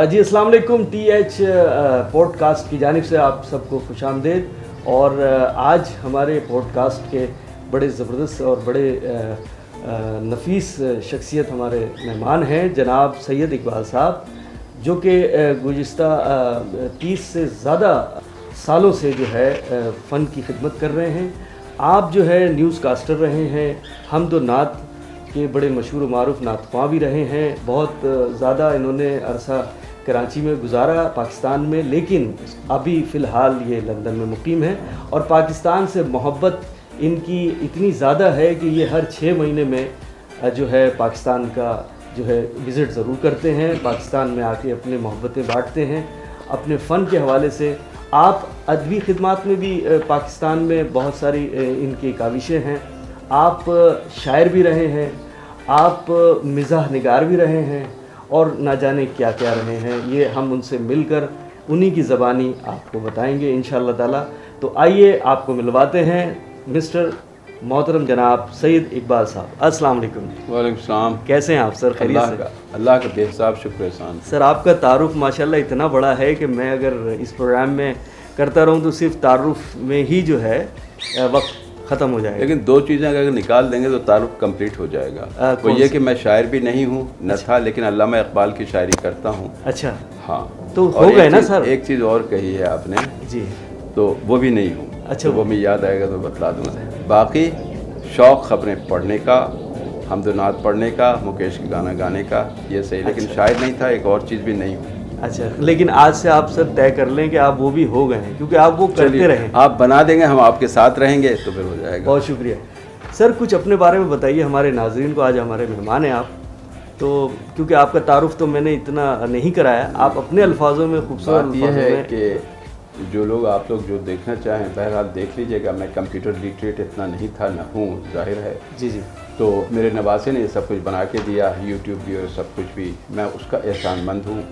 जी अस्सलाम वालेकुम। TH podcast की जानिब से आप सबको खुशामदीद। और आज हमारे पॉडकास्ट के बड़े ज़बरदस्त और बड़े नफीस शख्सियत हमारे मेहमान हैं जनाब सैयद इकबाल साहब, जो कि गुज़िश्ता 30 से ज़्यादा सालों से जो है फ़न की खिदमत कर रहे हैं। आप जो है न्यूज़ कास्टर रहे हैं, हम तो नात के बड़े मशहूर व मारूफ नातख्वां भी रहे हैं। बहुत ज़्यादा इन्होंने अरसा कराची में गुजारा, पाकिस्तान में, लेकिन अभी फ़िलहाल ये लंदन में मुकीम है। और पाकिस्तान से मोहब्बत इनकी इतनी ज़्यादा है कि ये हर 6 महीने में जो है पाकिस्तान का जो है विज़िट ज़रूर करते हैं। पाकिस्तान में आके अपने मोहब्बतें बांटते हैं अपने फ़न के हवाले से। आप अदबी खिदमात में भी पाकिस्तान में बहुत सारी इनकी काविशें हैं। आप शायर भी रहे हैं, आप मिज़ाह निगार भी रहे हैं, और ना जाने क्या क्या रहे हैं। ये हम उनसे मिलकर उन्हीं की ज़बानी आपको बताएंगे इंशाअल्लाह ताला। तो आइए आपको मिलवाते हैं मिस्टर मोहतरम जनाब सैयद इकबाल साहब। अस्सलाम वालेकुम। वालेकुम सलाम। कैसे हैं आप सर? खैरियत से? अल्लाह का बेहिसाब शुक्र एहसान। सर आपका तारुफ माशाल्लाह इतना बड़ा है कि मैं अगर इस प्रोग्राम में करता रहूं तो सिर्फ तारुफ में ही जो है वक्त ख़त्म हो जाएगा। लेकिन दो चीज़ें अगर निकाल देंगे तो तारुफ कंप्लीट हो जाएगा। वो ये कि मैं शायर भी नहीं हूँ न था, लेकिन अल्लामा इकबाल की शायरी करता हूँ। अच्छा, हाँ, तो हो गए ना सर। एक चीज़ और कही है आपने जी, तो वो भी नहीं हूँ। अच्छा, तो वो मैं याद आएगा तो बतला दूँगा। बाकी शौक़ ख़बरें पढ़ने का, हमदनात पढ़ने का, मुकेश के गाना गाने का, ये सही। लेकिन अच्छा, शायर नहीं था, एक और चीज़ भी नहीं हूँ। अच्छा, लेकिन आज से आप सर तय कर लें कि आप वो भी हो गए हैं, क्योंकि आप वो करते रहे। आप बना देंगे, हम आपके साथ रहेंगे तो फिर हो जाएगा। बहुत शुक्रिया सर। कुछ अपने बारे में बताइए हमारे नाजरीन को। आज हमारे मेहमान हैं आप, तो क्योंकि आपका तारुफ तो मैंने इतना नहीं कराया, आप अपने अल्फाजों में खूबसूरत ये है कि जो लोग आप लोग जो देखना चाहें बहरहाल देख लीजिएगा। मैं कंप्यूटर लिटरेट इतना नहीं था, न हूँ, जाहिर है। जी जी। तो मेरे नवासे ने ये सब कुछ बना के दिया, यूट्यूब भी और सब कुछ भी। मैं उसका एहसानमंद हूँ,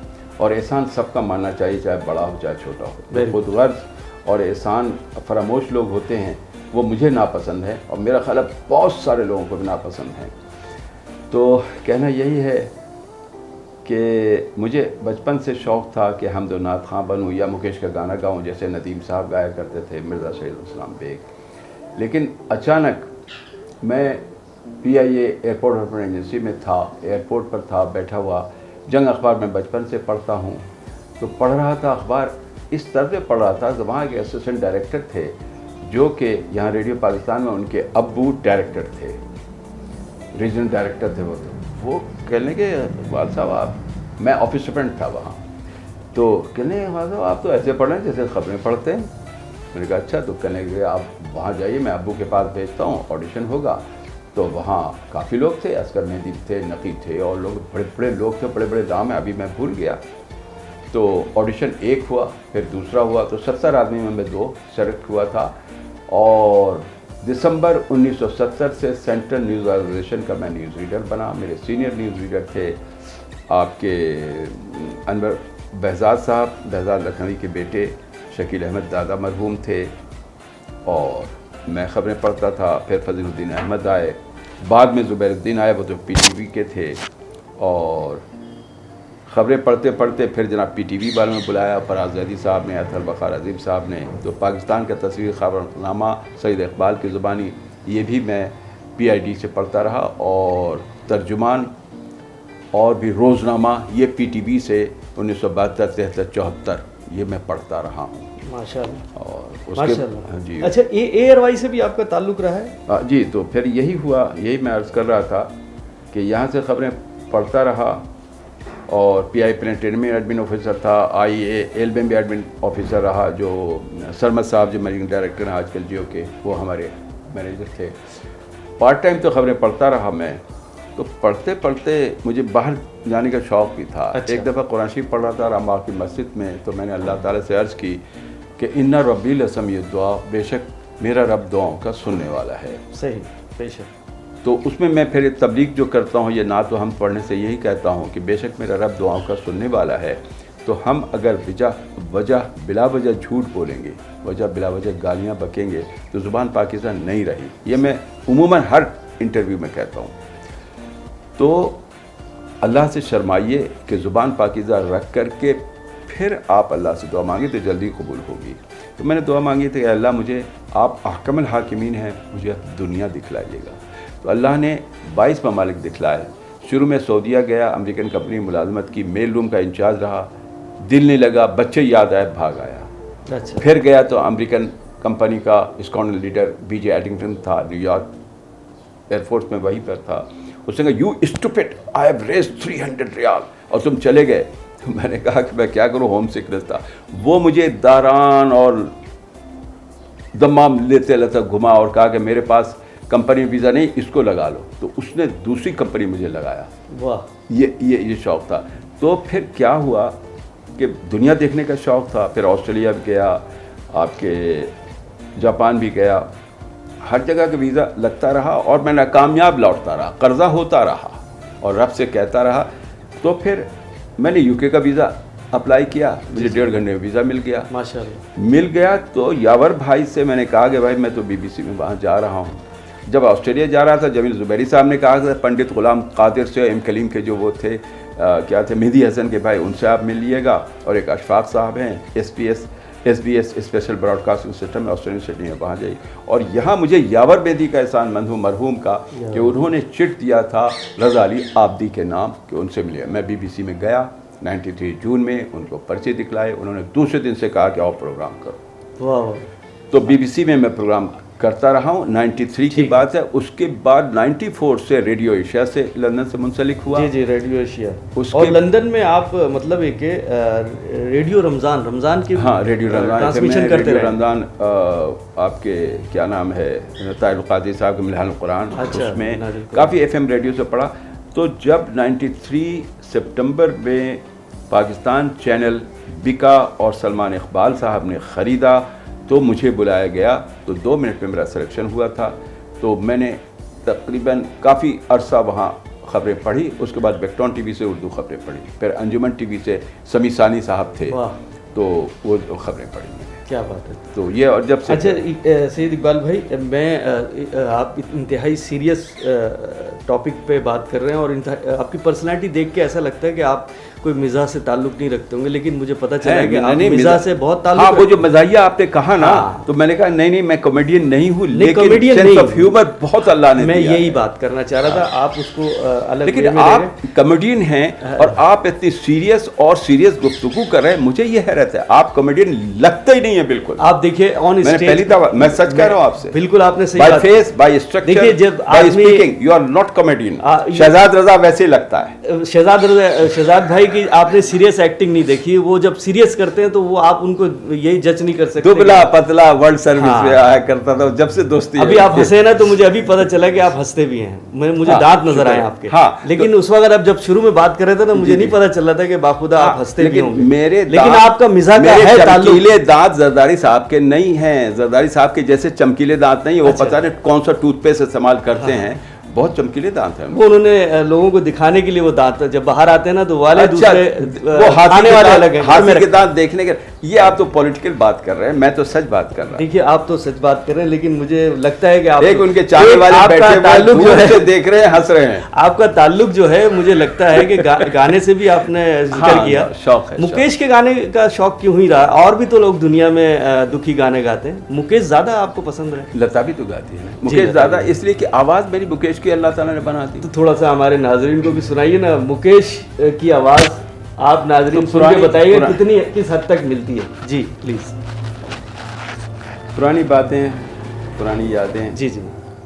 और एहसान सबका मानना चाहिए, चाहे बड़ा हो चाहे छोटा हो। खुद गर्ज और एहसान फरामोश लोग होते हैं, वो मुझे नापसंद है, और मेरा ख्याल है बहुत सारे लोगों को भी नापसंद है। तो कहना यही है कि मुझे बचपन से शौक़ था कि हमदनात खां बनूँ या मुकेश का गाना गाऊँ, जैसे नदीम साहब गाया करते थे, मिर्ज़ा शहीद इस्लाम बेग। लेकिन अचानक मैं PIA एयरपोर्ट ऑपरेशन एजेंसी में था, एयरपोर्ट पर था बैठा हुआ। जंग अखबार में बचपन से पढ़ता हूँ, तो पढ़ रहा था अखबार, इस तरह से पढ़ रहा था। वहाँ के असिस्टेंट डायरेक्टर थे, जो कि यहाँ रेडियो पाकिस्तान में उनके अब्बू डायरेक्टर थे, रीजनल डायरेक्टर थे वो कहने के इकबाल साहब आप, मैं ऑफिस स्टूडेंट था वहाँ, तो कहने इकबाल साहब आप तो ऐसे पढ़ रहे हैं जैसे ख़बरें पढ़ते हैं। मैंने कहा अच्छा। तो कहने लगे आप वहाँ जाइए, मैं अब्बू के पास भेजता हूँ, ऑडिशन होगा। तो वहाँ काफ़ी लोग थे, असगर मेहदी थे, नकीब थे, और लोग बड़े बड़े लोग थे, बड़े बड़े नाम है, अभी मैं भूल गया। तो ऑडिशन एक हुआ, फिर दूसरा हुआ, तो 70 आदमी में मैं 2 सेलेक्ट हुआ था। और दिसंबर 1970 से सेंट्रल न्यूज़ ऑर्गेनाइजेशन का मैं न्यूज़ रीडर बना। मेरे सीनियर न्यूज़ रीडर थे आपके अनवर बहजाद साहब, बहजाद लखनवी के बेटे शकील अहमद दादा मरहूम थे, और मैं ख़बरें पढ़ता था। फिर फजीलुद्दीन अहमद आए, बाद में ज़ुबैरुद्दीन आए, वो तो PTV के थे। और ख़बरें पढ़ते पढ़ते फिर जनाब PTV वालों ने बुलाया, फराज ज़ैदी साहब ने, अतहर बखार अजीम साहब ने। तो पाकिस्तान का तस्वीर ख़बरनामा सैयद इकबाल की ज़ुबानी, ये भी मैं PID से पढ़ता रहा। और तर्जुमान और भी रोज़नामा, ये PTV से 1972, 73, 74 ये मैं पढ़ता रहा हूँ माशाल्लाह। और उसके जी। अच्छा, ARY से भी आपका ताल्लुक़ रहा है? जी। तो फिर यही हुआ, यही मैं अर्ज़ कर रहा था कि यहाँ से ख़बरें पढ़ता रहा, और PI प्लेनेटेरियम में एडमिन ऑफिसर था, IAL में भी एडमिन ऑफिसर रहा। जो सरमद साहब जो मैनेजिंग डायरेक्टर हैं आजकल जियो के, वो हमारे मैनेजर थे। पार्ट टाइम तो ख़बरें पढ़ता रहा मैं। तो पढ़ते पढ़ते मुझे बाहर जाने का शौक़ भी था। अच्छा। एक दफ़ा कुरान शरीफ पढ़ रहा था रामबाग की मस्जिद में, तो मैंने अल्लाह ताला से अर्ज़ की कि इन्ना रब्बी लसमी दुआ, बेशक मेरा रब दुआओं का सुनने वाला है। सही, बेशक। तो उसमें मैं फिर तबलीग जो करता हूँ, ये ना तो हम पढ़ने से यही कहता हूँ कि बेशक मेरा रब दुआओं का सुनने वाला है। तो हम अगर बिला वजह झूठ बोलेंगे, बिला वजह गालियाँ बकेंगे, तो ज़ुबान पाकिज़ा नहीं रही। ये मैं उमूमन हर इंटरव्यू में कहता हूँ। तो अल्लाह से शर्माइए कि ज़ुबान पाकीज़ा रख कर के फिर आप अल्लाह से दुआ मांगे तो जल्दी कबूल होगी। तो मैंने दुआ मांगी थी कि अल्लाह मुझे आप अहकमुल हाकिमीन हैं, मुझे दुनिया दिखलाइएगा। तो अल्लाह ने 22 ममालिक दिखलाए। शुरू में सऊदीया गया, अमेरिकन कंपनी मुलाजमत की, मेल रूम का इंचार्ज रहा, दिल नहीं लगा, बच्चे याद आए, भाग आया। अच्छा। फिर गया तो अमेरिकन कंपनी का स्क्वाड्रन लीडर बीजे एडिंगटन था, न्यूयॉर्क एयरफोर्स में वहीं पर था। उसने कहा you stupid, I have raised 300 रियाल, और तुम चले गए। तो मैंने कहा कि मैं क्या करूं, होम सिकनेस था। वो मुझे दारान और दमाम लेते लेते घुमा और कहा कि मेरे पास कंपनी वीज़ा नहीं, इसको लगा लो। तो उसने दूसरी कंपनी मुझे लगाया। वाह। ये शौक़ था। तो फिर क्या हुआ कि दुनिया देखने का शौक़ था। फिर ऑस्ट्रेलिया भी गया, आपके जापान भी गया, हर जगह का वीज़ा लगता रहा और मैं नाकामयाब लौटता रहा, कर्जा होता रहा और रब से कहता रहा। तो फिर मैंने यूके का वीज़ा अप्लाई किया, मुझे 1.5 घंटे में वीज़ा मिल गया। माशाल्लाह। मिल गया तो यावर भाई से मैंने कहा कि भाई मैं तो बीबीसी में वहाँ जा रहा हूँ। जब ऑस्ट्रेलिया जा रहा था, जमील ज़ुबैरी साहब ने कहा कि पंडित ग़ुलाम कादिर से, एम कलीम के जो वो थे क्या थे, मेहदी हसन के भाई, उनसे आप मिल लीजिएगा। और एक अशफाक साहब हैं, SBS स्पेशल ब्रॉडकास्टिंग सिस्टम में, ऑस्ट्रेलियन सिडनी में, वहाँ जाइए। और यहाँ मुझे यावर बेदी का एहसान मंद हूँ मरहूम का कि उन्होंने चिट दिया था रज़ा अली आबदी के नाम कि उनसे मिले। मैं BBC में गया 93 जून में, उनको पर्चे दिखलाए। उन्होंने दूसरे दिन से कहा कि आओ प्रोग्राम करो। वाह। तो BBC में मैं प्रोग्राम करता रहा हूँ। 93 की बात है। उसके बाद 94 से रेडियो एशिया से लंदन से मुंसलिक हुआ। जी, रेडियो एशिया। और लंदन में आप मतलब एक रेडियो रमज़ान की, हाँ, रेडियो रमज़ान ट्रांसमिशन करते रहे। रमज़ान आपके क्या नाम है, ताहिर कादिर साहब के मिलहान कुरान, उसमें काफ़ी FM रेडियो से पढ़ा। तो जब 93 सितंबर में पाकिस्तान चैनल बिका और सलमान इकबाल साहब ने ख़रीदा तो मुझे बुलाया गया। तो 2 मिनट में मेरा सिलेक्शन हुआ था। तो मैंने तकरीबन काफ़ी अरसा वहाँ ख़बरें पढ़ी। उसके बाद बेक्टॉन TV से उर्दू ख़बरें पढ़ी। फिर अंजुमन TV से समी सानी साहब थे, तो वो ख़बरें पढ़ी मैंने। क्या बात है। तो ये और जब से अच्छा सैयद इकबाल भाई, मैं आप इंतहाई सीरियस टॉपिक पे बात कर रहे हैं और आपकी पर्सनालिटी देख के ऐसा लगता है कि आप कोई मिजाज से ताल्लुक नहीं रखते होंगे, लेकिन मुझे पता चला कि आप मिजाज से बहुत ताल्लुक। हाँ, वो जो मज़ाहिया आपने कहा ना, तो मैंने कहा नहीं मैं कॉमेडियन नहीं हूँ, लेकिन सेंस ऑफ ह्यूमर बहुत अल्लाह ने दिया। मैं यही बात करना चाह रहा था, आप उसको अलग। लेकिन आप कॉमेडियन हैं और आप इतनी सीरियस गुफ्तगू कर रहे हैं, मुझे ये हैरत है। आप कॉमेडियन लगते ही नहीं है बिल्कुल। आप देखिए ऑन स्टेज, पहली दफा मैं सच कह रहा हूँ आपसे, बिल्कुल आपने सही बाय फेस, बाय स्ट्रक्चर, देखिए जब by speaking you are not comedian. Shahzad Raza वैसे लगता है। शहजाद भाई की आपने सीरियस एक्टिंग नहीं देखी। वो जब सीरियस करते हैं तो वो आप उनको यही जज नहीं कर सकते। दुबला पतला वर्ल्ड सर्विस में आया करता था जब से दोस्ती। अभी आप हंसे ना तो मुझे अभी पता चला कि आप हंसते भी हैं। मुझे दांत नजर आए आपके। हाँ, लेकिन उस वक्त आप जब शुरू में बात कर रहे थे ना, मुझे नहीं पता चल रहा था कि बाखुदा आप हंसते भी होंगे। लेकिन आपका मिजाज है चमकीले दांत जरदारी साहब के नहीं हैं। जरदारी साहब के जैसे चमकीले दांत नहीं है। वो पता नहीं कौन सा टूथपेस्ट इस्तेमाल करते हैं, बहुत चमकीले दांत हैं। वो उन्होंने लोगों को दिखाने के लिए वो दांत जब बाहर आते हैं ना तो वाले दूसरे वो हाथी वाले अलग हैं, हाथी के दांत देखने के। ये आप तो पॉलिटिकल बात कर रहे हैं, मैं तो सच बात कर रहा हूं। देखिए आप तो सच बात कर रहे हैं, लेकिन मुझे लगता है कि आप एक उनके चाहने वाले बैठे ताल्लुक जो है देख रहे हैं, हंस रहे हैं। आपका ताल्लुक जो है मुझे लगता है कि गाने से भी आपने जिक्र किया, शौक है। मुकेश के गाने का शौक क्यों ही रहा? और भी तो लोग दुनिया में दुखी गाने गाते हैं, मुकेश ज्यादा आपको पसंद है? लता भी तो गाती है ना, मुकेश ज्यादा, इसलिए कि आवाज मेरी मुकेश की अल्लाह ताला ने बना दी। तो थोड़ा सा हमारे नाजरीन को भी सुनाइए ना मुकेश की आवाज। आप नाजरीन सुन के बताइए कितनी किस हद तक मिलती है। जी प्लीज। पुरानी बातें, पुरानी यादें। जी।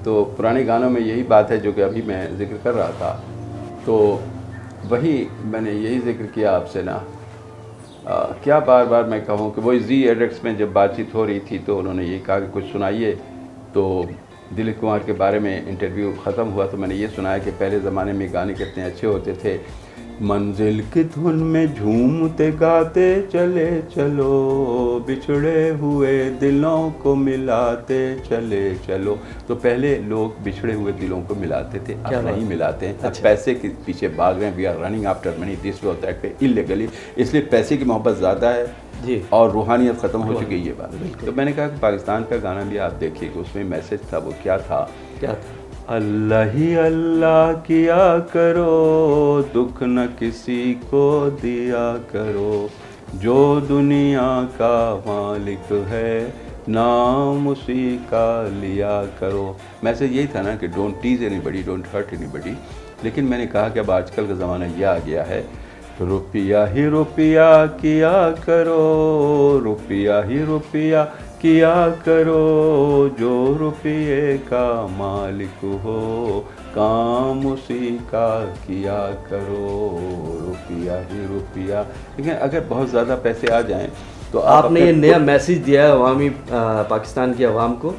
तो पुराने गानों में यही बात है जो कि अभी मैं जिक्र कर रहा था। तो वही मैंने यही जिक्र किया आपसे ना। क्या बार बार मैं कहूँ कि वही जी एडेक्स में जब बातचीत हो रही थी तो उन्होंने ये कहा कि कुछ सुनाइए। तो दिलीप कुमार के बारे में इंटरव्यू ख़त्म हुआ तो मैंने ये सुनाया कि पहले ज़माने में गाने कितने अच्छे होते थे। मंजिल की धुन में झूमते गाते चले चलो, बिछड़े हुए दिलों को मिलाते चले चलो। तो पहले लोग बिछड़े हुए दिलों को मिलाते थे, अब नहीं मिलाते हैं। अब पैसे के पीछे भाग रहे हैं। We are running after money this way that way illegally, इसलिए पैसे की मोहब्बत ज़्यादा है जी और रूहानियत ख़त्म हो चुकी है ये बात। तो मैंने कहा कि पाकिस्तान का गाना भी आप देखिए कि उसमें मैसेज था। वो क्या था? अल्लाह ही अल्लाह किया करो, दुख न किसी को दिया करो, जो दुनिया का मालिक है नाम उसी का लिया करो। मैसेज यही था ना कि don't tease anybody, don't hurt anybody. लेकिन मैंने कहा कि अब आजकल का ज़माना यह आ गया है, रुपया ही रुपया किया करो, रुपया ही रुपया किया करो, जो रुपये का मालिक हो काम उसी का किया करो, रुपया ही रुपया। लेकिन अगर बहुत ज़्यादा पैसे आ जाएं तो आपने ये नया मैसेज दिया है अवामी पाकिस्तान की आवाम को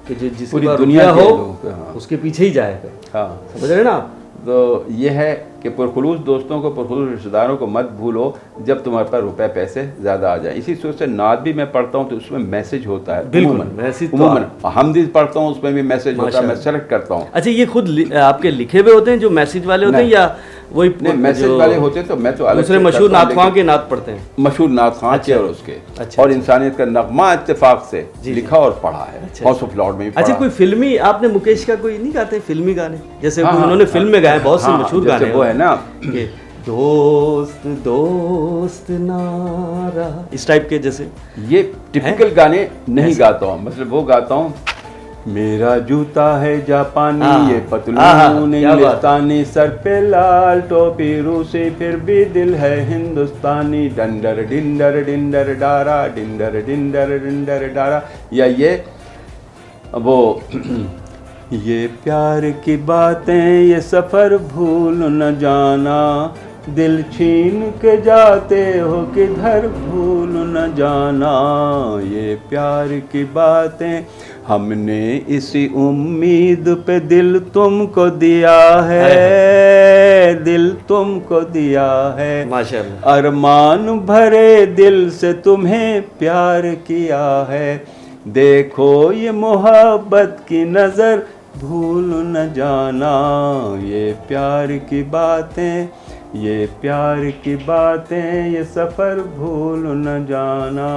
कि जो जिसकी पूरी पास दुनिया रुपया के हो लोग, हाँ। उसके पीछे ही जाएगा। हाँ, समझ रहे हैं ना आप? तो ये है कि पुरखुलूस दोस्तों को, पुरखुलूस रिश्तेदारों को मत भूलो जब तुम्हारे पास रुपए पैसे ज़्यादा आ जाए। इसी सोच से नात भी मैं पढ़ता हूँ तो उसमें मैसेज होता है। बिल्कुल, मैसेज तो उमूमन हमदीद पढ़ता हूँ उसमें भी मैसेज होता है, मैं सेलेक्ट करता हूँ। अच्छा, ये खुद आपके लिखे हुए होते हैं जो मैसेज वाले होते हैं, या वही मैसेज वाले होते हैं? तो मैं तो अलग दूसरे मशहूर नात ख़्वां के नात पढ़ते हैं, मशहूर नात ख़्वां के और उसके। अच्छा, और इंसानियत का नगमा इत्तेफाक से लिखा और पढ़ा है, हाउस ऑफ लॉर्ड में भी। अच्छा, कोई फिल्मी आपने मुकेश का कोई नहीं गाते फिल्मी गाने, जैसे उन्होंने फिल्म में गाए बहुत से मशहूर गाने, वो है ना कि दोस्त दोस्त ना रहा, इस टाइप के, जैसे ये टिपिकल गाने नहीं गाता हूँ। मतलब वो गाता हूँ, मेरा जूता है जापानी, ये पतलून इंग्लिस्तानी, सर पे लाल टोपी रूसी, फिर भी दिल है हिंदुस्तानी, डंडर डिंडर डिंडर डारा, डिंडर डिंडर डिंडर डारा। या ये वो ये प्यार की बातें, ये सफ़र भूल न जाना, दिल छीन के जाते हो किधर भूल न जाना, ये प्यार की बातें हमने इसी उम्मीद पे दिल तुमको दिया है, दिल तुमको दिया है, माशाअल्लाह, अरमान भरे दिल से तुम्हें प्यार किया है, देखो ये मोहब्बत की नज़र भूल न जाना, ये प्यार की बातें, ये प्यार की बातें, ये सफ़र भूल न जाना।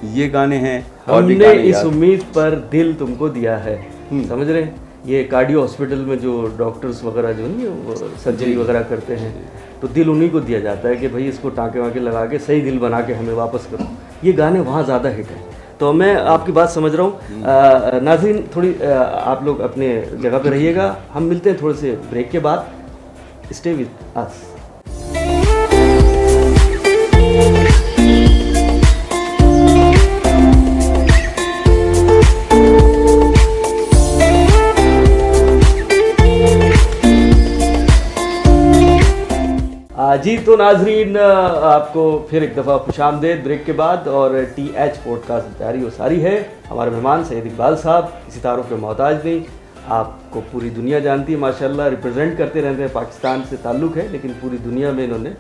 ये गाने हैं। हमने इस उम्मीद पर दिल तुमको दिया है, समझ रहे हैं? ये कार्डियो हॉस्पिटल में जो डॉक्टर्स वगैरह जो नहीं वो सर्जरी वगैरह करते हैं, तो दिल उन्हीं को दिया जाता है कि भाई इसको टाँके वाँके लगा के सही दिल बना के हमें वापस करो। ये गाने वहाँ ज़्यादा हिट हैं। तो मैं आपकी बात समझ रहा हूँ। नाज़रीन, थोड़ी आप लोग अपने जगह पे रहिएगा, हम मिलते हैं थोड़े से ब्रेक के बाद। Stay with us. जी, तो नाजरीन, आपको फिर एक दफ़ा खुशामदेद ब्रेक के बाद। और TH पॉडकास्ट जारी और सारी है। हमारे मेहमान सैयद इकबाल साहब किसी तारुफ के मोहताज नहीं, आपको पूरी दुनिया जानती है माशाल्लाह, रिप्रेजेंट करते रहते हैं, पाकिस्तान से ताल्लुक़ है लेकिन पूरी दुनिया में इन्होंने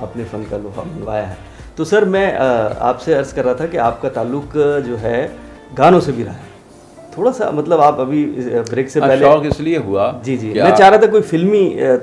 अपने फ़न का लोहा मनवाया है। तो सर, मैं आपसे अर्ज़ कर रहा था कि आपका ताल्लुक़ जो है गानों से भी रहा है, थोड़ा सा मतलब आप अभी ब्रेक से पहले शौक इसलिए हुआ, जी जी, मैं चाह रहा था कोई फिल्मी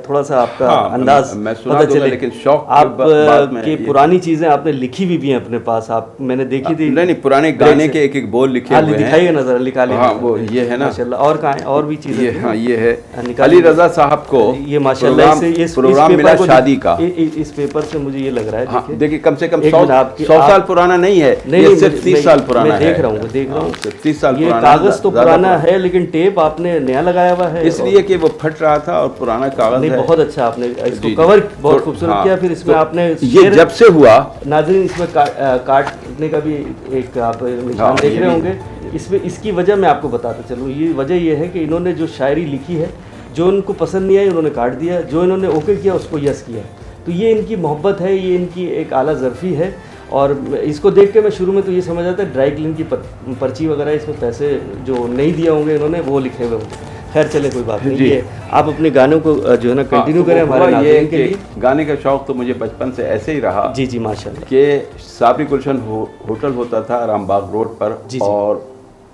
थोड़ा सा आपका अंदाज मैं पता चले, लेकिन शौक आप की पुरानी चीजें आपने लिखी भी हैं अपने पास, आप मैंने देखी थी। नहीं, पुराने गाने के एक एक बोल लिखे हुए हैं, दिखाइए नजर, लिखा लीजिए। हाँ, वो ये है ना माशाल्लाह। और कहाँ है? और भी चीजें? हाँ, ये है अली रजा साहब को ये माशाल्लाह से ये प्रोग्राम मिला शादी का। इस पेपर से मुझे ये लग रहा है, देखिए कम से कम 100 साल पुराना नहीं है, ये सिर्फ 30 साल पुराना है। देख रहा हूँ 30 साल पुराना। कागज तो पुराना है लेकिन टेप आपने नया लगाया हुआ है, इसलिए कि वो फट रहा था और पुराना कागज है। बहुत अच्छा आपने इसको कवर बहुत खूबसूरत किया। फिर इसमें आपने ये जब से हुआ, नाज़रीन, इसमें काटने का भी एक आप निशान देख रहे होंगे। इसमें इसकी वजह मैं आपको बताता चलूँ। ये वजह ये है कि इन्होंने जो शायरी लिखी है, जो उनको पसंद नहीं आई उन्होंने काट दिया, जो इन्होंने ओके किया उसको यस किया। तो ये इनकी मोहब्बत है, ये इनकी एक आला ज़र्फ़ी है। और इसको देख के मैं शुरू में तो ये समझ आता है ड्राई क्लीन की पर्ची वगैरह, इसमें पैसे जो नहीं दिए होंगे इन्होंने वो लिखे हुए होंगे। खैर चले, कोई बात नहीं है। आप अपने गानों को जो है ना कंटिन्यू करें हमारे नाज़रीन के लिए। गाने का शौक़ तो मुझे बचपन से ऐसे ही रहा। जी जी, माशाल्लाह। कि साबरी गुलशन होटल होता था रामबाग रोड पर, और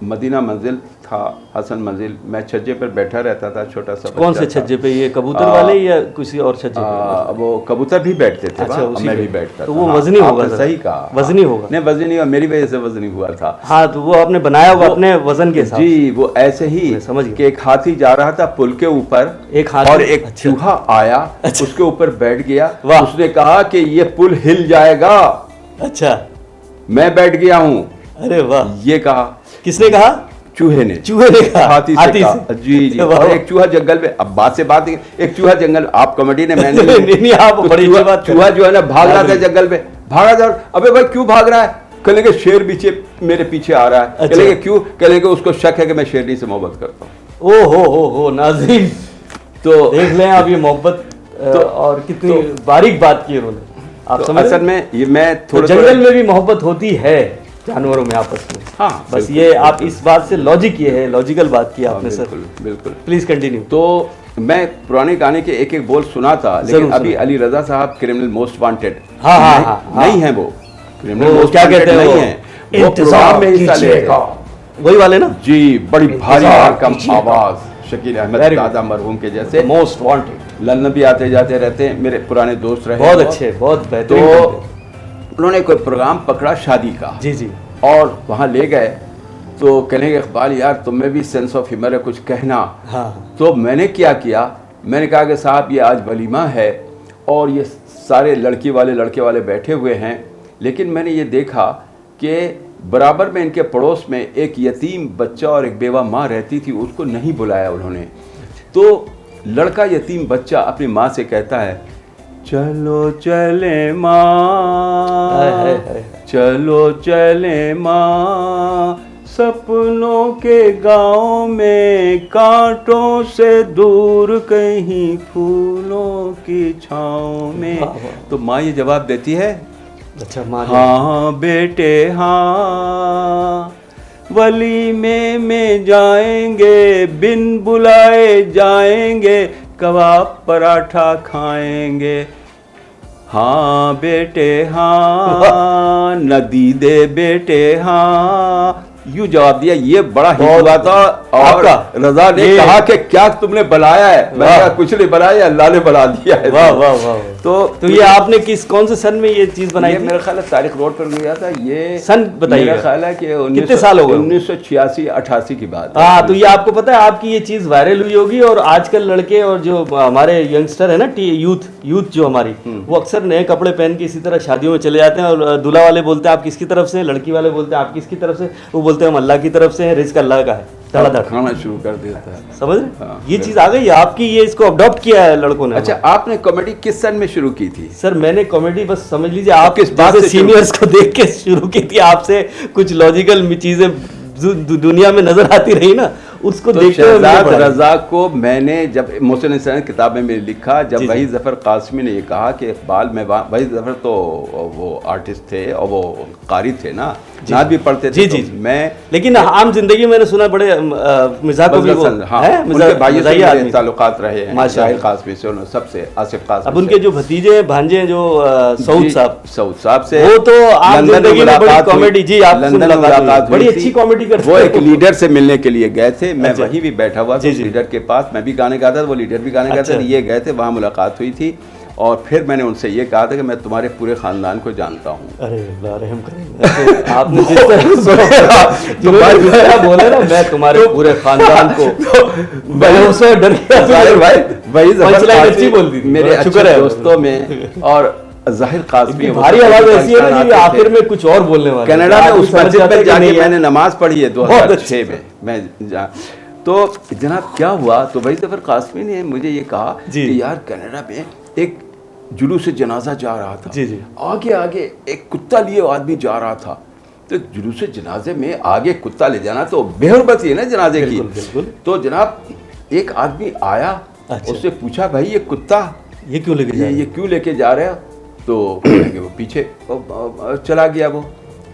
मदीना मंजिल था, हसन मंजिल। मैं छज्जे पर बैठा रहता था, छोटा सा। कौन से छज्जे पे, ये कबूतर वाले या किसी और छज्जे पे? वो कबूतर भी बैठते थे। अच्छा, उसी मैं पे। भी बैठता तो था। वो वजनी होगा? सही कहा, वजनी होगा। नहीं वजनी हुआ, मेरी वजह से वजनी हुआ था। हाँ, तो वो आपने बनाया होगा अपने वजन के हिसाब से। जी, वो ऐसे ही समझ गया कि एक हाथी जा रहा था पुल के ऊपर, एक हाथी और एक चूहा आया, उसके ऊपर बैठ गया। वाह। उसने कहा कि ये पुल हिल जाएगा। अच्छा, मैं बैठ गया हूँ। अरे वाह। ये कहा किसने कहा? चूहे ने। चूहे ने कहा? हाथी से कहा। जी जी। और एक चूहा जंगल में, अब बात से बात, एक चूहा जंगल, आप कॉमेडी ने, मैंने नहीं, आप बड़ी अच्छी बात। चूहा जो है ना भाग रहा था जंगल में, भागा था। अबे भाई क्यों भाग रहा है? कहेंगे शेर पीछे मेरे पीछे आ रहा है। कहेंगे क्यों? कहेंगे उसको शक है कि मैं शेरनी से मोहब्बत करता हूँ। ओ हो नाज़रीन, तो देख लें आप ये मोहब्बत और कितनी बारीक बात की उन्होंने। आप समझ, असल में ये मैं थोड़ा जंगल में भी मोहब्बत होती है जानवरों में आपस में। हाँ, बस ये आप इस बात से लॉजिक, ये है लॉजिकल बात की आपने। सर बिल्कुल, प्लीज कंटिन्यू। तो मैं पुराने गाने के एक एक बोल सुना था, लेकिन अभी अली रजा साहब क्रिमिनल मोस्ट वांटेड नहीं है। वो क्रिमिनल मोस्ट क्या कहते हैं, नहीं है, वो प्रोग्राम में हिस्सा लेते हैं। वही वाले ना जी, बड़ी भारी भरकम आवाज, शकील अहमद दादा मरहूम के जैसे। मोस्ट वांटेड लंदन भी आते जाते रहते हैं, मेरे पुराने दोस्त रहे, बहुत अच्छे, बहुत बेहतरीन। तो उन्होंने कोई प्रोग्राम पकड़ा शादी का। जी जी। और वहाँ ले गए, तो कहने लगे इकबाल यार तुम्हें भी सेंस ऑफ ह्यूमर है, कुछ कहना। हाँ। तो मैंने क्या किया, मैंने कहा कि साहब ये आज वलीमा है और ये सारे लड़के वाले बैठे हुए हैं, लेकिन मैंने ये देखा कि बराबर में इनके पड़ोस में एक यतीम बच्चा और एक बेवा माँ रहती थी, उसको नहीं बुलाया उन्होंने। तो लड़का यतीम बच्चा अपनी माँ से कहता है, चलो चले माँ, चलो चले माँ, सपनों के गाँव में, कांटों से दूर कहीं फूलों की छाँव में। तो माँ ये जवाब देती है, अच्छा माँ, हाँ बेटे हाँ, वलीमे में जाएंगे, बिन बुलाए जाएंगे, कबाब पराठा खाएंगे। हाँ बेटे हाँ, नदी दे बेटे हाँ। यूं जवाब दिया। ये बड़ा हिट हुआ था और रजा ने कहा कि क्या तुमने बनाया है? मैंने कहा कुछ नहीं बनाया, अल्लाह ने बना दिया है। वाह वाह वाह। तो ये आपने कौन से सन में ये चीज बनाई? मेरा ख्याल है तारिक रोड पर गया था। ये सन बताइए। मेरा ख्याल है कि कितने साल हो गए? 1986-88 की बात। हाँ, तो ये आपको पता है आपकी ये चीज वायरल हुई होगी, और आजकल लड़के और जो हमारे यंगस्टर है ना, यूथ जो हमारी, वो अक्सर नए कपड़े पहन के इसी तरह शादियों में चले जाते हैं, और दूल्हा वाले बोलते हैं आप किसकी तरफ से, लड़की वाले बोलते हैं आप किसकी तरफ से, वो बोलते हैं हम अल्लाह की तरफ से हैं, रिज़्क अल्लाह का है, धड़ाधड़ खाना शुरू कर देता है। समझ रहे? ये चीज आ गई आपकी, ये इसको अडॉप्ट किया है लड़कों ने। अच्छा, आपने कॉमेडी किस सन में शुरू की थी? सर मैंने कॉमेडी बस समझ लीजिए आप किस बात से सीनियर्स को देख के शुरू की थी, आपसे कुछ लॉजिकल चीजें दुनिया में नजर आती रही ना, उसको तो देखते हुए शहजाद रजा को मैंने जब मोहसिन हुसैन किताब में मैंने लिखा, जब वहीद ज़फ़र कासमी ने ये कहा कि इकबाल में, वहीद ज़फ़र तो वो आर्टिस्ट थे और वो कारी थे ना, नात भी पढ़ते थे। जी मैं, लेकिन आम जिंदगी मैंने सुना बड़े मिजाज को भी वो है, उनके भाई से ताल्लुकात रहे हैं, जाहिर कासमी से, उन्होंने सबसे, आसिफ कासमी। अब उनके जो भतीजे हैं, भांजे हैं, जो सऊद साहब से, वो तो आम जिंदगी में बड़ी कॉमेडी, जी आप मुलाकात, बड़ी अच्छी कॉमेडी करते। वो एक लीडर से मिलने के लिए गए थे, मैं वहीं भी बैठा हुआ था लीडर के पास, मैं भी गाने गाता था, वो लीडर भी गाने गाते थे, ये गए थे, वहाँ मुलाकात हुई थी, और फिर मैंने उनसे ये कहा था कि मैं तुम्हारे पूरे खानदान को जानता हूँ। अरे रहम करें, आपने जिस तरह बोला ना, मैं तुम्हारे पूरे खानदान को, मैं उससे डर गया भाई, वही मेरे अच्छे दोस्तों में। और जाहिर कासमी भारी आवाज ऐसी है ना कि आखिर में कुछ और बोलने वाले। कनाडा में उस मस्जिद में जाके मैंने नमाज पढ़ी है 2006 में। मैं तो जनाब क्या हुआ, तो वहीद ज़फ़र कासमी ने मुझे ये कहा कि यार कनाडा में एक जुलूस जनाजा जा रहा था, जी जी, आगे आगे एक कुत्ता लिए आदमी जा रहा था, तो जुलूस जनाजे में आगे कुत्ता ले जाना तो बेहरमती है ना जनाजे की। बिल्कुल। तो जनाब एक आदमी आया, उससे पूछा भाई ये कुत्ता ये क्यों लेके जा रहे हो? तो वो पीछे चला गया, वो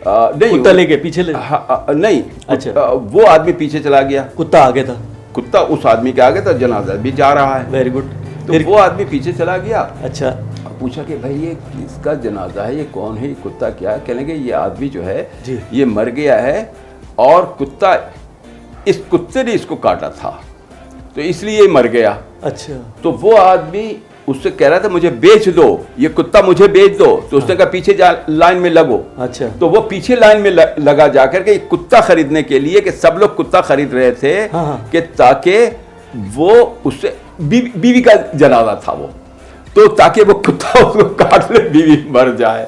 नहीं कुत्ता लेके पीछे नहीं, अच्छा वो आदमी पीछे चला गया, कुत्ता आगे था, कुत्ता उस आदमी के आगे था, जनाजा भी जा रहा है। Very good. तो वो आदमी पीछे चला गया। अच्छा, पूछा कि भाई ये किसका जनाजा है, ये कौन है, ये कुत्ता क्या है? कहने लगे ये आदमी जो है जी, ये मर गया है और कुत्ता, इस कुत्ते ने इसको काटा था तो इसलिए ये मर गया। अच्छा। तो वो आदमी उससे कह रहा था मुझे बेच दो, ये कुत्ता मुझे बेच दो। तो उसने कहा पीछे जा, लाइन में लगो। अच्छा। तो वो पीछे लाइन में लगा जाकर के कुत्ता खरीदने के लिए, कि सब लोग कुत्ता खरीद रहे थे कि ताकि वो उससे बीवी का जनाजा था वो, तो ताकि वो कुत्ता उसको काट ले, बीवी मर जाए।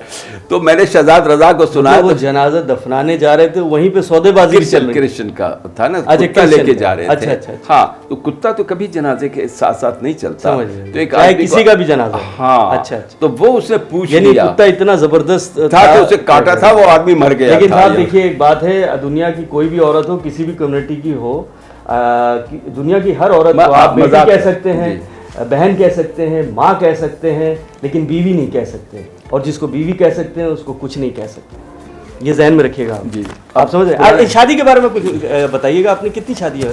तो मैंने शहजाद रजा को सुनाया, वो जनाजा दफनाने जा रहे थे, वहीं पे सौदेबाजी क्रिश्चियन का था ना, कुत्ता लेके जा रहे थे। अच्छा। हाँ, तो कुत्ता तो कभी जनाजे के साथ साथ नहीं चलता, तो एक किसी का भी जनाजा। हाँ। अच्छा। तो वो उसने पूछ लिया, कुत्ता इतना जबरदस्त था तो उसे काटा था, वो आदमी मर गया। लेकिन साहब देखिए, एक बात है, दुनिया की कोई भी औरत हो, किसी भी कम्युनिटी की हो, दुनिया की हर औरत को आप बेटी कह सकते हैं, बहन कह सकते हैं, माँ कह सकते हैं, लेकिन बीवी नहीं कह सकते। और जिसको बीवी कह सकते हैं उसको कुछ नहीं कह सकते। ये जहन में रखिएगा जी। आप समझ रहे हैं। शादी के बारे में कुछ बताइएगा, आपने कितनी शादी है?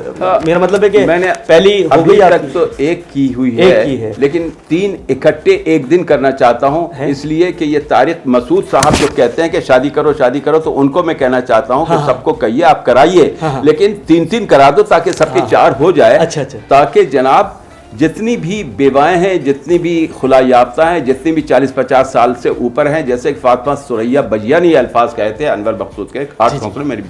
मेरा मतलब है कि मैंने पहली अभी तक तो एक की हुई है, लेकिन 3 इकट्ठे एक दिन करना चाहता हूँ, इसलिए कि ये तारिक मसूद साहब जो कहते हैं कि शादी करो शादी करो, तो उनको मैं कहना चाहता हूँ कि सबको कहिए आप कराइए, लेकिन 3 करा दो ताकि सबके 4 हो जाए। अच्छा। ताकि जनाब जितनी भी बेवाएं हैं, जितनी भी खुला याफ्ता हैं, जितनी भी 40-50 साल से ऊपर हैं, जैसे कि फातिमा सुरैया बजिया ने अल्फाज कहे थे अनवर मकसूद के 8 काउंसिल में मेरी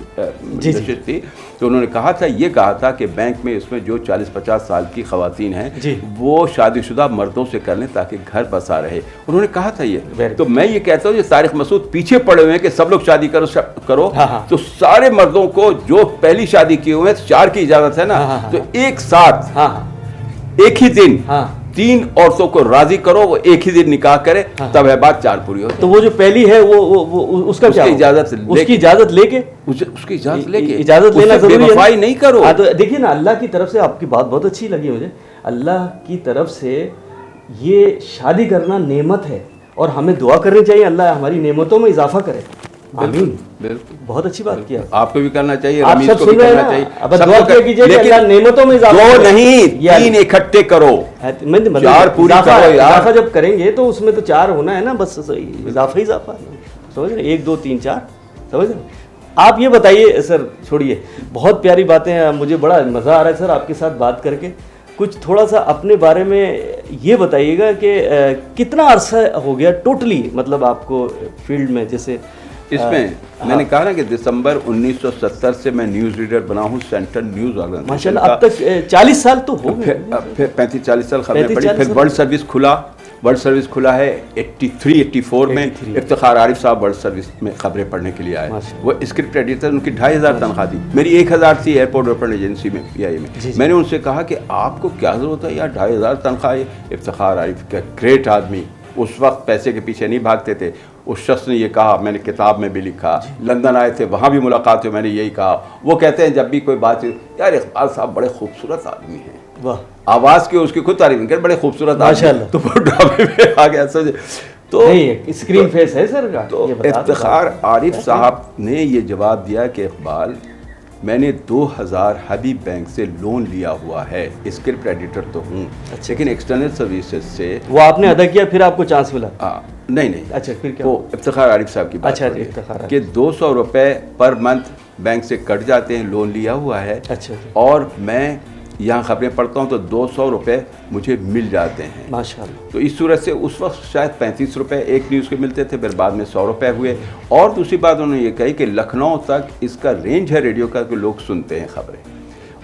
नशिस्त थी, तो उन्होंने कहा था, ये कहा था कि बैंक में इसमें जो 40-50 साल की खवातीन हैं वो शादीशुदा मर्दों से कर लें ताकि घर बसा रहे। उन्होंने कहा था ये। तो मैं ये कहता हूँ, तारिक मसूद पीछे पड़े हुए हैं कि सब लोग शादी करो। तो सारे मर्दों को जो पहली शादी किए हुए हैं, 4 की इजाजत है ना, तो एक साथ एक ही दिन 3 औरतों को राजी करो, वो एक ही दिन निकाह करे, तब है बात 4 पूरी हो। तो वो जो पहली है वो उसका क्या? उसकी इजाजत लेके उसकी इजाजत लेना जरूरी है। नहीं करो। तो देखिए ना, अल्लाह की तरफ से आपकी बात बहुत अच्छी लगी मुझे। अल्लाह की तरफ से ये शादी करना नेमत है और हमें दुआ करनी चाहिए, अल्लाह हमारी नेमतों में इजाफा करे। आमीन। बहुत अच्छी बात किया। आपको भी करना चाहिए, आप सब सुन रहे हैं ना, अब दुआ कीजिए कि अल्लाह नेमतों में इजाफा करे। नहीं, 3 इकट्ठे करो, 4 पूरी करो। इजाफा जब करेंगे तो उसमें तो 4 होना है ना, बस इजाफा समझ रहे, 1 2 3 4, समझ रहे। आप ये बताइए सर, छोड़िए, बहुत प्यारी बातें, मुझे बड़ा मज़ा आ रहा है सर आपके साथ बात करके। कुछ थोड़ा सा अपने बारे में ये बताइएगा कि कितना अरसा हो गया टोटली, मतलब आपको फील्ड में, जैसे इसमें मैंने कहा ना कि दिसंबर 1970 से मैं न्यूज़ रीडर बना हूँ सेंट्रल न्यूज़ ऑर्गेनाइजेशन। माशाल्लाह, अब तक 40 साल तो हो गए। फिर 35-40 साल खबरें पढ़ी। फिर वर्ल्ड सर्विस खुला है 83-84 में। इफ्तिखार आरिफ साहब वर्ल्ड सर्विस में खबरें पढ़ने के लिए आए। वो स्क्रिप्ट एडिटर, उनकी 2500 तनख्वाह थी, मेरी 1000 थी एयरपोर्ट डेवलपमेंट एजेंसी में, PIA में। मैंने उनसे कहा कि आपको क्या ज़रूरत है यार, 2500 तनख्वाह। इफ्तिखार आरिफ का ग्रेट आदमी, उस वक्त पैसे के पीछे नहीं भागते थे। उस शख्स ने ये कहा, मैंने किताब में भी लिखा, लंदन आए थे, वहाँ भी मुलाकात हुई, मैंने यही कहा। वो कहते हैं जब भी कोई बात, यार इकबाल साहब बड़े खूबसूरत आदमी हैं, वाह, आवाज़ की उसकी खुद तारीफ कर, बड़े खूबसूरत आदमी। तो वो ड्रामे में आ गया समझे। तो स्क्रीन फेस है सर का। तो इफ्तिखार आरिफ साहब ने ये जवाब दिया कि इकबाल, मैंने 2000 हबीब बैंक से लोन लिया हुआ है, स्क्रिप्ट एडिटर तो हूँ, लेकिन एक्सटर्नल सर्विसेज से। वो आपने अदा किया, फिर आपको चांस मिला? नहीं। अच्छा, फिर क्या? वो इफ्तिखार आरिफ साहब की बात कि 200 रुपये पर मंथ बैंक से कट जाते हैं, लोन लिया हुआ है। अच्छा। और मैं यहाँ खबरें पढ़ता हूँ तो 200 रुपये मुझे मिल जाते हैं माशाल्लाह। तो इस सूरत से उस वक्त शायद 35 रुपये एक न्यूज़ के मिलते थे, फिर बाद में 100 रुपये हुए। और दूसरी बात उन्होंने ये कही कि लखनऊ तक इसका रेंज है रेडियो का कि लोग सुनते हैं खबरें।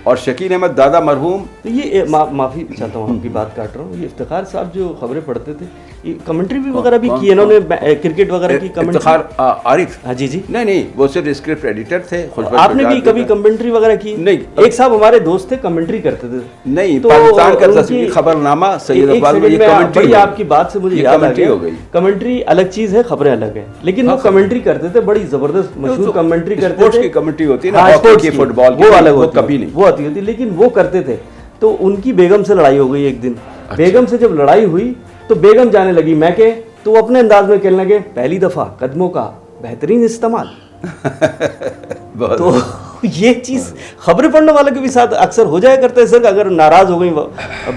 और शकील अहमद दादा मरहूम, ये माफ़ी चाहता हूँ आपकी बात काट रहा हूँ, ये इफ्तिखार साहब जो खबरें पढ़ते थे, ये कमेंट्री भी वगैरह भी की इन्होंने, क्रिकेट वगैरह की कमेंट्री। इफ्तिखार आरिफ? हाँ जी। नहीं, वो सिर्फ स्क्रिप्ट एडिटर थे। आपने भी कभी कमेंट्री वगैरह की? नहीं। एक साहब हमारे दोस्त थे, कमेंट्री करते थे। नहीं, पाकिस्तान का तस्वीरी खबरनामा सैयद इकबाल में ये कमेंट्री। आपकी बात से मुझे याद आ गया, कमेंट्री अलग चीज़ है, खबरें अलग है, लेकिन वो कमेंट्री करते थे, बड़ी जबरदस्त मशहूर कमेंट्री करते थे। स्पोर्ट्स की कमेंट्री होती है ना, हॉकी की, फुटबॉल की, वो अलग होती, कभी नहीं वो आती होती, लेकिन वो करते थे। तो उनकी बेगम से लड़ाई हो गई एक दिन। बेगम से जब लड़ाई हुई तो बेगम जाने लगी मैके, तो अपने अंदाज में कहने लगे, पहली दफा कदमों का बेहतरीन इस्तेमाल। तो ये चीज खबरें पढ़ने वालों के भी साथ अक्सर हो जाया करता है सर। अगर नाराज हो गई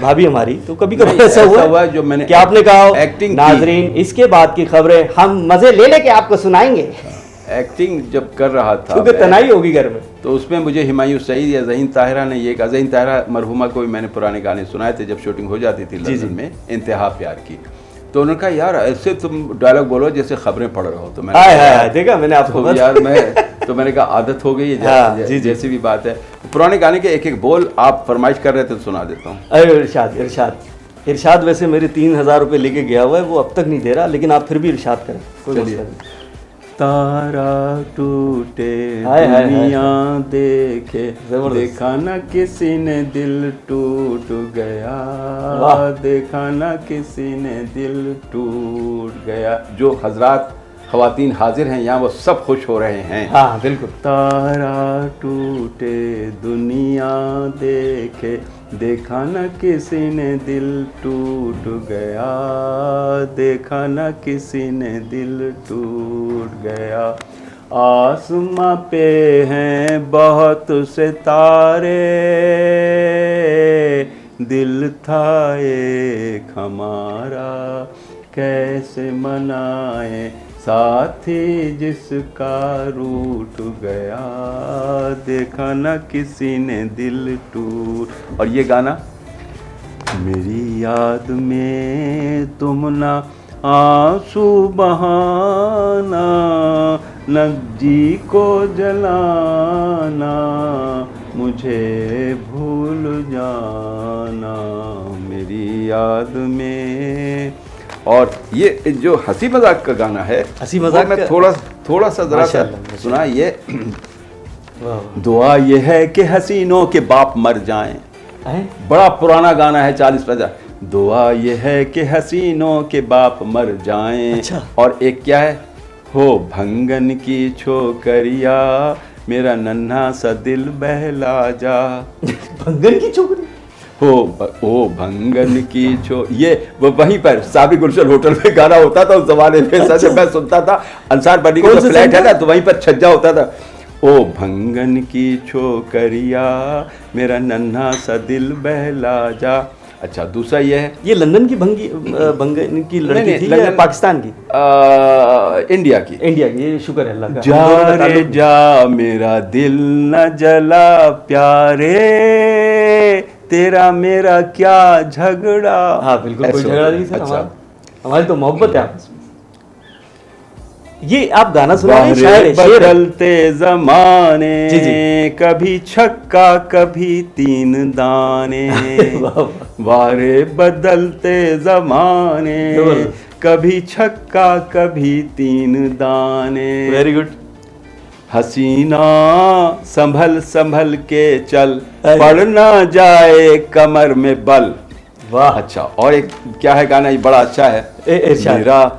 भाभी हमारी तो कभी कभी ऐसा हुआ जो मैंने क्या आपने कहा, एक्टिंग नाजरीन, इसके बाद की खबरें हम मजे ले लेके आपको सुनाएंगे। एक्टिंग जब कर रहा था क्योंकि तनाई होगी घर में, तो उसमें मुझे हिमायूं सईद या ज़हीन ताहिरा ने ये कहा, ज़हीन ताहिरा मरहुमा को भी मैंने पुराने गाने सुनाए थे जब शूटिंग हो जाती थी लंदन में, इंतहा प्यार की। तो उन्होंने कहा यार ऐसे तुम डायलॉग बोलो जैसे खबरें पढ़ रहे हो। तो मैंने देखा मैंने आपको तो यार मैंने कहा आदत हो गई है, जैसी भी बात है। पुराने गाने के एक एक बोल आप फरमाइश कर रहे थे तो सुना देता हूँ। अरे इरशाद वैसे मेरे 3,000 रुपये लेके गया हुआ है, वो अब तक नहीं दे रहा, लेकिन आप फिर भी इरशाद करें। चलिए। तारा टूटे दुनिया देखे, देखा न किसी ने दिल टूट गया, देखा न किसी ने दिल टूट गया। जो हजरात ख़वातीन हाजिर हैं यहाँ वो सब खुश हो रहे हैं। हाँ बिल्कुल। तारा टूटे दुनिया देखे, देखा न किसी ने दिल टूट गया, देखा न किसी ने दिल टूट गया। आसमां पे हैं बहुत सितारे, दिल था एक हमारा, कैसे मनाए साथी जिसका रूठ गया, देखा न किसी ने दिल टूट। और ये गाना, मेरी याद में तुम ना आंसू बहाना, न जी को जलाना, मुझे भूल जाना मेरी याद में। और ये जो हंसी मजाक का गाना है, हंसी मजाक में थोड़ा सा जरा सा सुना। ये दुआ ये है कि हसीनों के बाप मर जाएं, बड़ा पुराना गाना है 40-50। दुआ ये है कि हसीनों के बाप मर जाएं। अच्छा। और एक क्या है, हो भंगन की छोकरिया, मेरा नन्हा सा दिल बहला जा। भंगन की छोकरी, हो भंगन की छो, ये वो वहीं पर साबिक गुलशन होटल में गाना होता था उस जमाने में। अच्छा। सच मैं सुनता था, अंसार बनी का फ्लैट है ना, तो वहीं पर छज्जा होता था। ओ भंगन की छोकरिया, मेरा नन्हा सा दिल बहला जा। अच्छा, दूसरा ये है, ये लंदन की भंगन की लड़की थी या पाकिस्तान की? इंडिया की। ये शुक्र है अल्लाह का। जा रे जा मेरा दिल न जला प्यारे, तेरा मेरा क्या झगड़ा। हाँ बिल्कुल, कोई झगड़ा नहीं सर। अच्छा। हमारी तो मोहब्बत है आपस में। ये आप गाना सुना रहे हैं, बदलते जमाने, कभी छक्का कभी 3 दाने, वारे बदलते जमाने, कभी छक्का कभी 3 दाने। Very good. हसीना संभल संभल के चल, पड़ ना जाए कमर में बल। वाह। अच्छा, और एक क्या है गाना, ये बड़ा अच्छा है।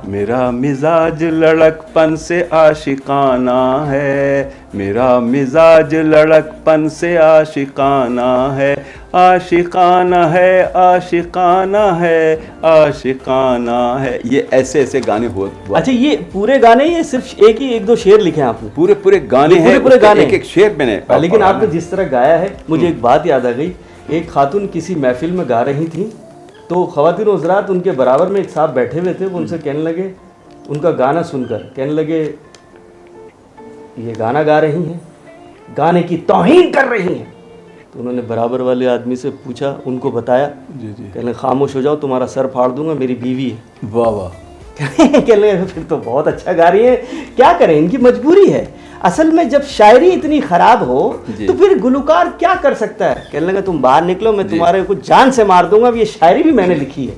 मेरा मिजाज लड़कपन से आशिकाना है, मेरा मिजाज लड़कपन से आशिकाना है, आशिकाना है, आशिकाना है, आशिकाना है। ये ऐसे ऐसे गाने हुए। अच्छा, ये पूरे गाने, ये सिर्फ एक दो शेर लिखे हैं आपने? पूरे गाने हैं, पूरे गाने एक शेर मैंने। लेकिन आपने जिस तरह गाया है, मुझे एक बात याद आ गई। एक खातून किसी महफिल में गा रही थी, तो ख़वातीन हज़रात उनके बराबर में एक साहब बैठे हुए थे, वो उनसे कहने लगे, उनका गाना सुनकर कहने लगे, ये गाना गा रही हैं, गाने की तौहीन कर रही हैं। तो उन्होंने बराबर वाले आदमी से पूछा, उनको बताया। जी। कहने खामोश हो जाओ, तुम्हारा सर फाड़ दूंगा, मेरी बीवी है। वाह वाह। कहने लगे फिर तो बहुत अच्छा गा रही है, क्या करें, इनकी मजबूरी है। असल में जब शायरी इतनी खराब हो तो फिर गुलकार क्या कर सकता है। कहने लगा, तुम बाहर निकलो, मैं तुम्हारे को जान से मार दूंगा, ये शायरी भी मैंने लिखी है।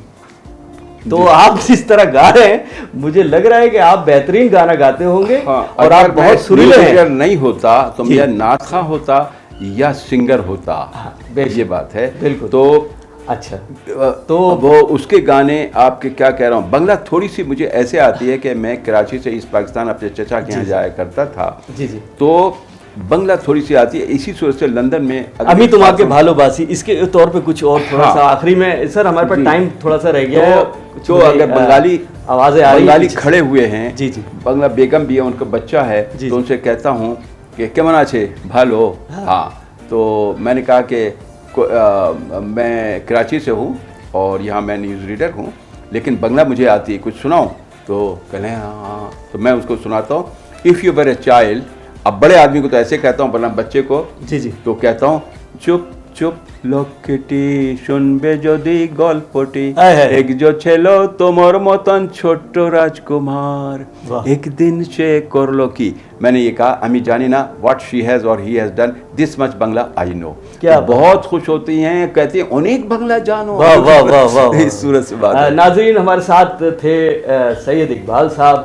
तो आप जिस तरह गा रहे हैं, मुझे लग रहा है कि आप बेहतरीन गाना गाते होंगे। हाँ, और आप बहुत सुरीले हैं। नहीं होता तो मैं नाथा होता या सिंगर होता। हाँ, ये बात है बिल्कुल। तो अच्छा, तो वो उसके गाने आपके क्या कह रहा हूँ, बंगला थोड़ी सी मुझे ऐसे आती है कि मैं कराची से ईस्ट पाकिस्तान अपने चचा के यहाँ जाया करता था। जी। तो बंगला थोड़ी सी आती है, इसी सूरत से लंदन में अभी तुम आपके भालोबासी इसके तौर पे कुछ और थोड़ा सा आखिरी में। सर हमारे पास टाइम थोड़ा सा रह गया है। तो अगर बंगाली आवाज़ें आ रही हैं, बंगाली खड़े हुए हैं। जी। बंगला बेगम भी है, उनका बच्चा है, तो उनसे कहता हूँ कि केमन आछे भालो। हाँ, तो मैंने कहा कि मैं कराची से हूँ और यहाँ मैं न्यूज़ रीडर हूँ, लेकिन बंगला मुझे आती है, कुछ सुनाऊँ? तो कहने हाँ। तो मैं उसको सुनाता हूँ, if you were a child, अब बड़े आदमी को तो ऐसे कहता हूँ, वरना बच्चे को जी जी तो कहता हूँ चुप चुप লক্ষ্মীটি শুনবে যদি গল্পটি একজো ছিল তোমার মতন ছোট্ট রাজকুমার একদিন সে করলো কি। मैंने ये कहा अमी जानी ना व्हाट शी हैज और he has done, this much Bangla I know. क्या बहुत खुश होती हैं, कहती हैं अनेक बंगला जानो। वाह वाह वाह वाह इस सूरत से बात। नाज़रीन, हमारे साथ थे सैयद इकबाल साहब।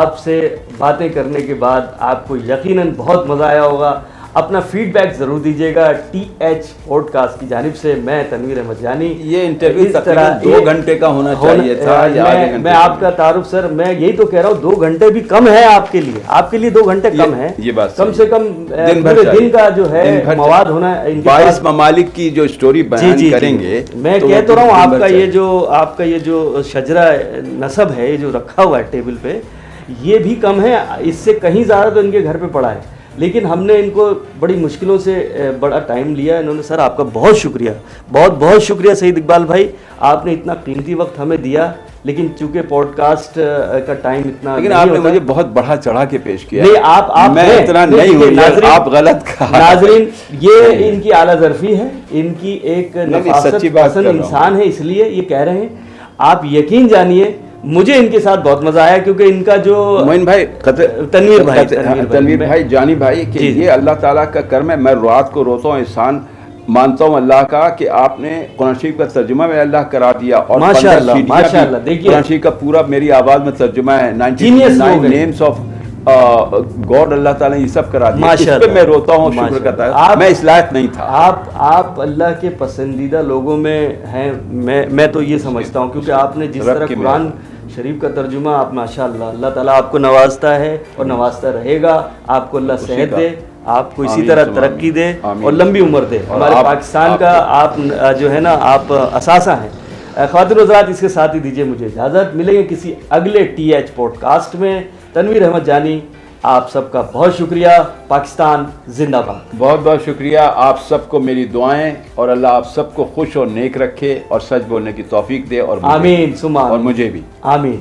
आपसे बातें करने के बाद आपको यकीनन बहुत मज़ा आया होगा। अपना फीडबैक ज़रूर दीजिएगा। TH पॉडकास्ट की जानिब से मैं तनवीर अहमद जानी। ये इंटरव्यू तकरीबन 2 घंटे का होना चाहिए था या आधे घंटे। मैं आपका तारुफ सर, मैं यही तो कह रहा हूँ, 2 घंटे भी कम है आपके लिए। आपके लिए 2 घंटे कम है। ये बात कम से कम दिन का जो है मवाद होना। 22 ममालिक की जो स्टोरी बयान करेंगे। मैं कह तो रहा हूँ, आपका ये जो शजरा नसब है, ये जो रखा हुआ है टेबल पे, ये भी कम है। इससे कहीं ज़्यादा तो इनके घर पे पड़ा है, लेकिन हमने इनको बड़ी मुश्किलों से बड़ा टाइम लिया। इन्होंने सर आपका बहुत शुक्रिया, बहुत बहुत शुक्रिया सईद इकबाल भाई, आपने इतना कीमती वक्त हमें दिया। लेकिन चूंकि पॉडकास्ट का टाइम इतना, लेकिन आपने मुझे बहुत बढ़ा चढ़ा के पेश किया। नहीं, आप मैं इतना नहीं हूँ, आप गलत कहा। नाज़रीन, ये इनकी आला ज़र्फ़ी है, इनकी एक नफ़ासत पसंद इंसान है, इसलिए ये कह रहे हैं। आप यकीन जानिए, मुझे इनके साथ बहुत मजा आया, क्योंकि इनका जो मोइन भाई, तनवीर भाई, जानी भाई कि ये अल्लाह ताला का कर्म है। मैं रात को रोता हूँ, एहसान मानता हूँ अल्लाह का कि आपने कुरान शरीफ का तर्जुमा में अल्लाह करा दिया। और माशाअल्लाह माशाअल्लाह, देखिए कुरान शरीफ का पूरा मेरी आवाज़ में तर्जुमा है। 99 नेम्स ऑफ गॉड, अल्लाह ताला ये सब करा दिया। इस पे मैं रोता हूँ, शुक्र करता हूँ। मैं इस लायक नहीं था। आप अल्लाह के पसंदीदा लोगों में हैं। मैं तो ये समझता हूँ, क्योंकि आपने जिस तरह कुरान शरीफ का तर्जुमा, आप माशाअल्लाह, अल्लाह ताला आपको नवाजता है और नवाजता रहेगा। आपको अल्लाह सेहत दे, आपको इसी तरह तरक्की दे और लंबी उम्र दे। हमारे पाकिस्तान का आप जो है ना, आप असासा हैं। ख़वातीन हज़रात, इसके साथ ही दीजिए मुझे इजाज़त। मिलेंगे किसी अगले TH पॉडकास्ट में। तनवीर अहमद जानी, आप सबका बहुत शुक्रिया। पाकिस्तान जिंदाबाद। बहुत बहुत शुक्रिया आप सबको, मेरी दुआएं, और अल्लाह आप सबको खुश और नेक रखे और सच बोलने की तौफीक दे। और आमीन सुमा, और मुझे भी आमीन।